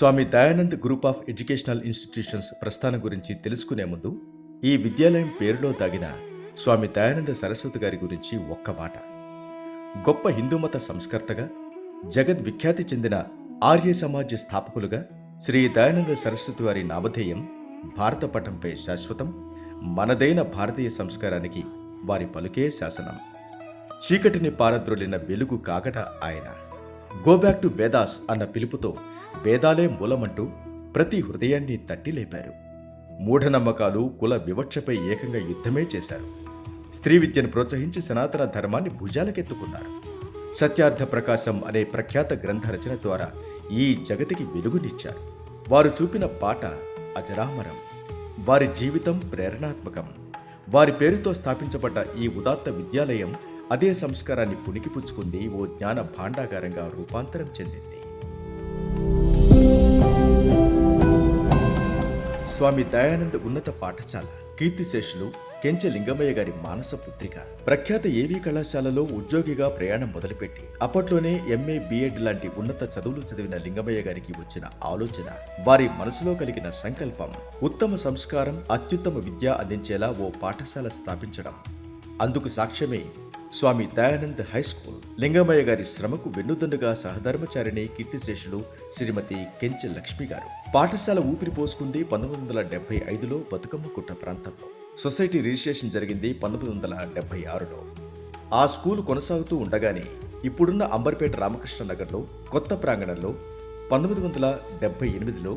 Swamy Dayanand group of educational institutions ప్రస్థానం గురించి తెలుసుకునే ముందు ఈ విద్యాలయం పేరులో దాగిన స్వామి దయానంద సరస్వతి గారి గురించి ఒక్క మాట. గొప్ప హిందూమత సంస్కర్తగా, జగద్విఖ్యాతి చెందిన ఆర్య సమాజ స్థాపకులుగా శ్రీ దయానంద సరస్వతి వారి నామధేయం భారత పటంపై శాశ్వతం, మనదైన భారతీయ సంస్కారానికి వారి పలుకే శాసనం. చీకటిని పారద్రోలిన వెలుగు కాకట ఆయన. గో బ్యాక్ టు వేదాస్ అన్న పిలుపుతో వేదాలే మూలమంటూ ప్రతి హృదయాన్ని తట్టి లేపారు. మూఢనమ్మకాలు, కుల వివక్షపై ఏకంగా యుద్ధమే చేశారు. స్త్రీ విద్యను ప్రోత్సహించి సనాతన ధర్మాన్ని భుజాలకెత్తుకున్నారు. సత్యార్థ ప్రకాశం అనే ప్రఖ్యాత గ్రంథ రచన ద్వారా ఈ జగతికి వెలుగునిచ్చారు. వారు చూపిన బాట అజరామరం. వారి జీవితం ప్రేరణాత్మకం. వారి పేరుతో స్థాపించబడ్డ ఈ ఉదాత్త విద్యాలయం అదే సంస్కారాన్ని పుణికిపుచ్చుకుంది, ఓ జ్ఞాన భాండాగారంగా రూపాంతరం చెందింది. స్వామి దయానంద్ ఉన్నత పాఠశాల కీర్తిశేషులు కెంచె లింగమయ్య గారి మానస పుత్రిక. ప్రఖ్యాత ఏవీ కళాశాలలో ఉద్యోగిగా ప్రయాణం మొదలుపెట్టి అప్పట్లోనే ఎంఏ, బిఎడ్ లాంటి ఉన్నత చదువులు చదివిన లింగమయ్య గారికి వచ్చిన ఆలోచన, వారి మనసులో కలిగిన సంకల్పం ఉత్తమ సంస్కారం, అత్యుత్తమ విద్య అందించేలా ఓ పాఠశాల స్థాపించడం. అందుకు సాక్ష్యమే స్వామి దయానంద్ హై స్కూల్. లింగమయ్య గారి శ్రమకు వెన్నుదన్నుగా సహధర్మచారిణి కీర్తిశేషులు శ్రీమతి కెంచె లక్ష్మి గారు. పాఠశాల ఊపిరి పోసుకుంది 1975లో బతుకమ్మ కుట్ట ప్రాంతంలో. సొసైటీ రిజిస్ట్రేషన్ జరిగింది 1976లో. ఆ స్కూలు కొనసాగుతూ ఉండగానే ఇప్పుడున్న అంబర్పేట రామకృష్ణ నగర్లో కొత్త ప్రాంగణంలో 1978లో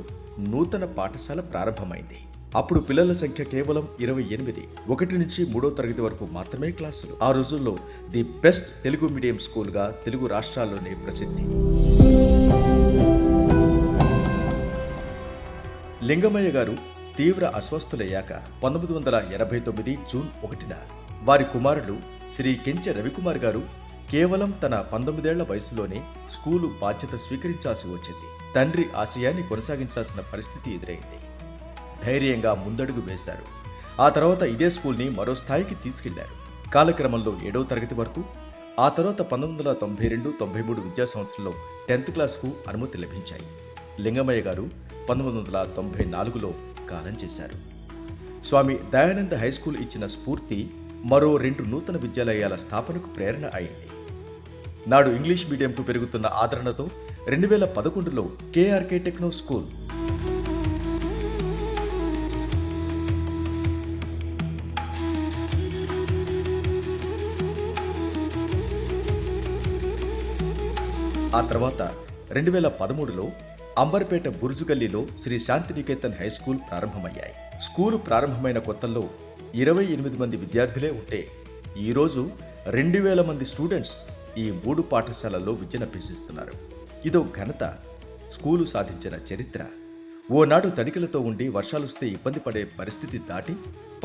నూతన పాఠశాల ప్రారంభమైంది. అప్పుడు పిల్లల సంఖ్య కేవలం 28. 1 నుంచి 3వ తరగతి వరకు మాత్రమే క్లాసులు. ఆ రోజుల్లో ది బెస్ట్ తెలుగు మీడియం స్కూల్గా తెలుగు రాష్ట్రాల్లోనే ప్రసిద్ధి. లింగమయ్య గారు తీవ్ర అస్వస్థులయ్యాక 1989 జూన్ 1న వారి కుమారుడు శ్రీ కెంచె రవికుమార్ గారు కేవలం తన 19 ఏళ్ల వయసులోనే స్కూలు బాధ్యత స్వీకరించాల్సి వచ్చింది. తండ్రి ఆశయాన్ని కొనసాగించాల్సిన పరిస్థితి ఎదురైంది. ధైర్యంగా ముందడుగు వేశారు. ఆ తర్వాత ఇదే స్కూల్ని మరో స్థాయికి తీసుకెళ్లారు. కాలక్రమంలో 7వ తరగతి వరకు, ఆ తర్వాత 1992-93 విద్యా సంవత్సరంలో 10th క్లాస్కు అనుమతి లభించాయి. లింగమయ్య గారు 1994లో కాలం చేశారు. స్వామి దయానంద హై స్కూల్ ఇచ్చిన స్ఫూర్తి మరో 2 నూతన విద్యాలయాల స్థాపనకు ప్రేరణ అయింది. నాడు ఇంగ్లీష్ మీడియంకు పెరుగుతున్న ఆదరణతో 2011లో కేఆర్కే టెక్నో స్కూల్, ఆ తర్వాత 2013లో అంబర్పేట బుర్జుగల్లీలో శ్రీ శాంతినికేతన్ హై స్కూల్ ప్రారంభమయ్యాయి. స్కూలు ప్రారంభమైన కొత్తల్లో 28 మంది విద్యార్థులే ఉంటే ఈరోజు 2000 మంది స్టూడెంట్స్ ఈ 3 పాఠశాలల్లో విద్యనభ్యసిస్తున్నారు. ఇదో ఘనత, స్కూలు సాధించిన చరిత్ర. ఓనాడు తడికలతో ఉండి వర్షాలొస్తే ఇబ్బంది పడే పరిస్థితి దాటి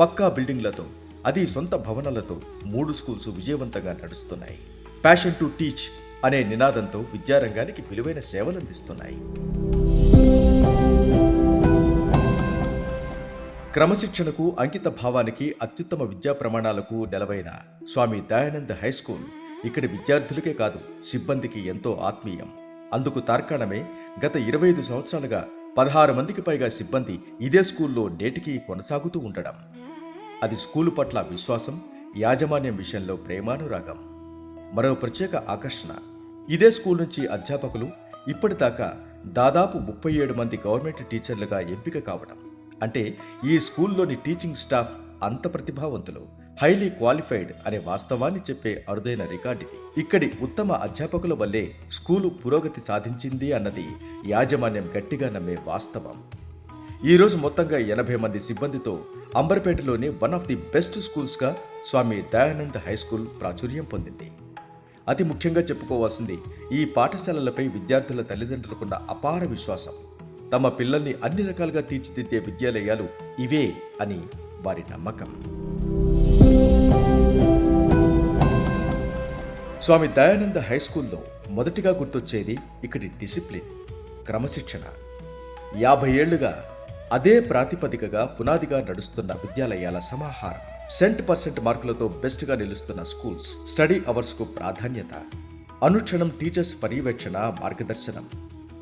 పక్కా బిల్డింగ్లతో, అది సొంత భవనాలతో 3 స్కూల్స్ విజయవంతంగా నడుస్తున్నాయి. ప్యాషన్ టు టీచ్ అనే నినాదంతో విద్యారంగానికి విలువైన సేవలందిస్తున్నాయి. క్రమశిక్షణకు, అంకిత భావానికి, అత్యుత్తమ విద్యా ప్రమాణాలకు నెలవైన స్వామి దయానంద్ హై స్కూల్ ఇక్కడి విద్యార్థులకే కాదు, సిబ్బందికి ఎంతో ఆత్మీయం. అందుకు తార్కాణమే గత 25 సంవత్సరాలుగా 16 మందికి పైగా సిబ్బంది ఇదే స్కూల్లో నేటికీ కొనసాగుతూ ఉండడం. అది స్కూలు పట్ల విశ్వాసం, యాజమాన్యం విషయంలో ప్రేమానురాగం. మరో ప్రత్యేక ఆకర్షణ, ఇదే స్కూల్ నుంచి అధ్యాపకులు ఇప్పటిదాకా దాదాపు 37 మంది గవర్నమెంట్ టీచర్లుగా ఎంపిక కావడం. అంటే ఈ స్కూల్లోని టీచింగ్ స్టాఫ్ అంత ప్రతిభావంతులు, హైలీ క్వాలిఫైడ్ అనే వాస్తవాన్ని చెప్పే అరుదైన రికార్డిది. ఇక్కడి ఉత్తమ అధ్యాపకుల వల్లే స్కూలు పురోగతి సాధించింది అన్నది యాజమాన్యం గట్టిగా నమ్మే వాస్తవం. ఈరోజు మొత్తంగా 80 మంది సిబ్బందితో అంబర్పేటలోని వన్ ఆఫ్ ది బెస్ట్ స్కూల్స్గా స్వామి దయానంద్ హై స్కూల్ ప్రాచుర్యం పొందింది. అతి ముఖ్యంగా చెప్పుకోవాల్సింది ఈ పాఠశాలలపై విద్యార్థుల తల్లిదండ్రులకున్న అపార విశ్వాసం. తమ పిల్లల్ని అన్ని రకాలుగా తీర్చిదిద్దే విద్యాలయాలు ఇవే అని వారి నమ్మకం. స్వామి దయానంద హై స్కూల్లో మొదటిగా గుర్తొచ్చేది ఇక్కడి డిసిప్లిన్, క్రమశిక్షణ. 50 ఏళ్లుగా అదే ప్రాతిపదికగా పునాదిగా నడుస్తున్న విద్యాలయాల సమాహారం. 100% మార్కులతో బెస్ట్గా నిలుస్తున్న స్కూల్స్. స్టడీ అవర్స్కు ప్రాధాన్యత, అనుక్షణం టీచర్స్ పర్యవేక్షణ, మార్గదర్శనం.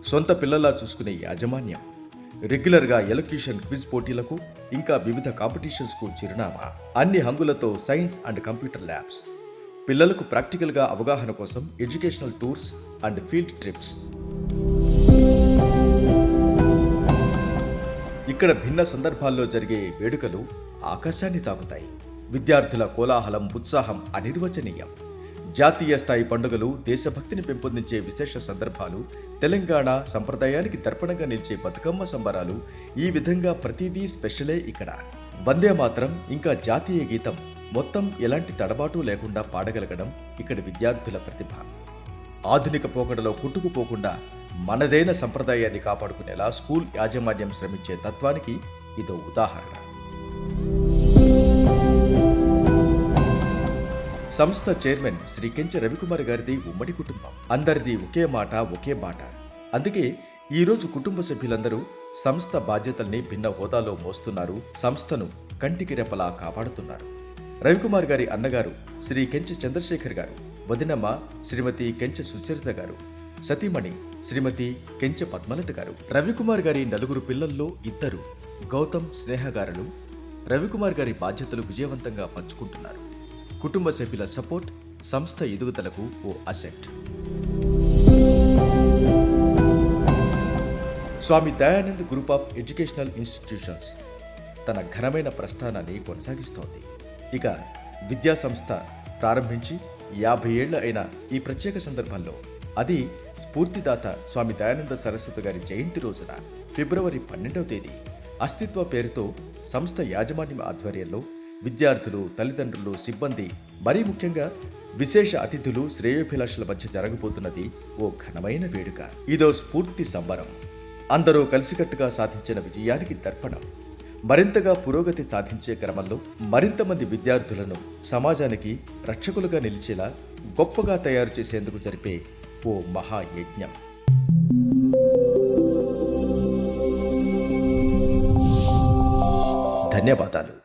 సొంత పిల్లలా చూసుకునే యాజమాన్యం, రెగ్యులర్గా ఎలక్యూషన్ క్విజ్ పోటీలకు ఇంకా వివిధ కాంపిటీషన్స్కు చిరునామా, అన్ని హంగులతో సైన్స్ అండ్ కంప్యూటర్ ల్యాబ్స్, పిల్లలకు ప్రాక్టికల్గా అవగాహన కోసం educational tours and field trips. ఇక్కడ భిన్న సందర్భాల్లో జరిగే వేడుకలు ఆకాశాన్ని తాకుతాయి. విద్యార్థుల కోలాహలం, ఉత్సాహం అనిర్వచనీయం. జాతీయ స్థాయి పండుగలు, దేశభక్తిని పెంపొందించే విశేష సందర్భాలు, తెలంగాణ సంప్రదాయానికి దర్పణంగా నిలిచే బతుకమ్మ సంబరాలు, ఈ విధంగా ప్రతిదీ స్పెషలే ఇక్కడ. వందే మాతరం ఇంకా జాతీయ గీతం మొత్తం ఎలాంటి తడబాటు లేకుండా పాడగలగడం ఇక్కడి విద్యార్థుల ప్రతిభ. ఆధునిక పోకడలో కొట్టుకుపోకుండా మనదైన సంప్రదాయాన్ని కాపాడుకునేలా స్కూల్ యాజమాన్యం శ్రమించే తత్వానికి ఇదో ఉదాహరణ. సంస్థ చైర్మన్ శ్రీ కెంచె రవికుమార్ గారిది ఉమ్మడి కుటుంబం. అందరిది ఒకే మాట, ఒకే బాట. అందుకే ఈరోజు కుటుంబ సభ్యులందరూ సంస్థ బాధ్యతల్ని భిన్న హోదాలో మోస్తున్నారు, సంస్థను కంటికి రెప్పలా కాపాడుతున్నారు. రవికుమార్ గారి అన్నగారు శ్రీ కెంచె చంద్రశేఖర్ గారు, వదినమ్మ శ్రీమతి కెంచె సుచరిత గారు, సతీమణి శ్రీమతి కెంచె పద్మలత గారు. రవికుమార్ గారి నలుగురు పిల్లల్లో ఇద్దరు గౌతమ్, స్నేహ గారులు రవికుమార్ గారి బాధ్యతలు విజయవంతంగా పంచుకుంటున్నారు. కుటుంబ సభ్యుల సపోర్ట్ సంస్థ ఎదుగుదలకు ఓ asset. Swami Dayanand group of educational institutions తన ఘనమైన ప్రస్థానాన్ని కొనసాగిస్తోంది. ఇక విద్యా సంస్థ ప్రారంభించి 50 ఏళ్లు అయిన ఈ ప్రత్యేక సందర్భంలో, అది స్ఫూర్తిదాత స్వామి దయానంద సరస్వతి గారి జయంతి రోజున ఫిబ్రవరి 12వ తేదీ అస్తిత్వ పేరుతో సంస్థ యాజమాన్యం ఆధ్వర్యంలో విద్యార్థులు, తల్లిదండ్రులు, సిబ్బంది, మరీ ముఖ్యంగా విశేష అతిథులు, శ్రేయోభిలాషుల మధ్య జరగబోతున్నది ఓ ఘనమైన వేడుక. ఇదో స్ఫూర్తి సంబరం. అందరూ కలిసికట్టుగా సాధించిన విజయానికి దర్పణం. మరింతగా పురోగతి సాధించే క్రమంలో మరింత మంది విద్యార్థులను సమాజానికి రక్షకులుగా నిలిచేలా గొప్పగా తయారు చేసేందుకు జరిపే ఓ మహాయజ్ఞం. ధన్యవాదాలు.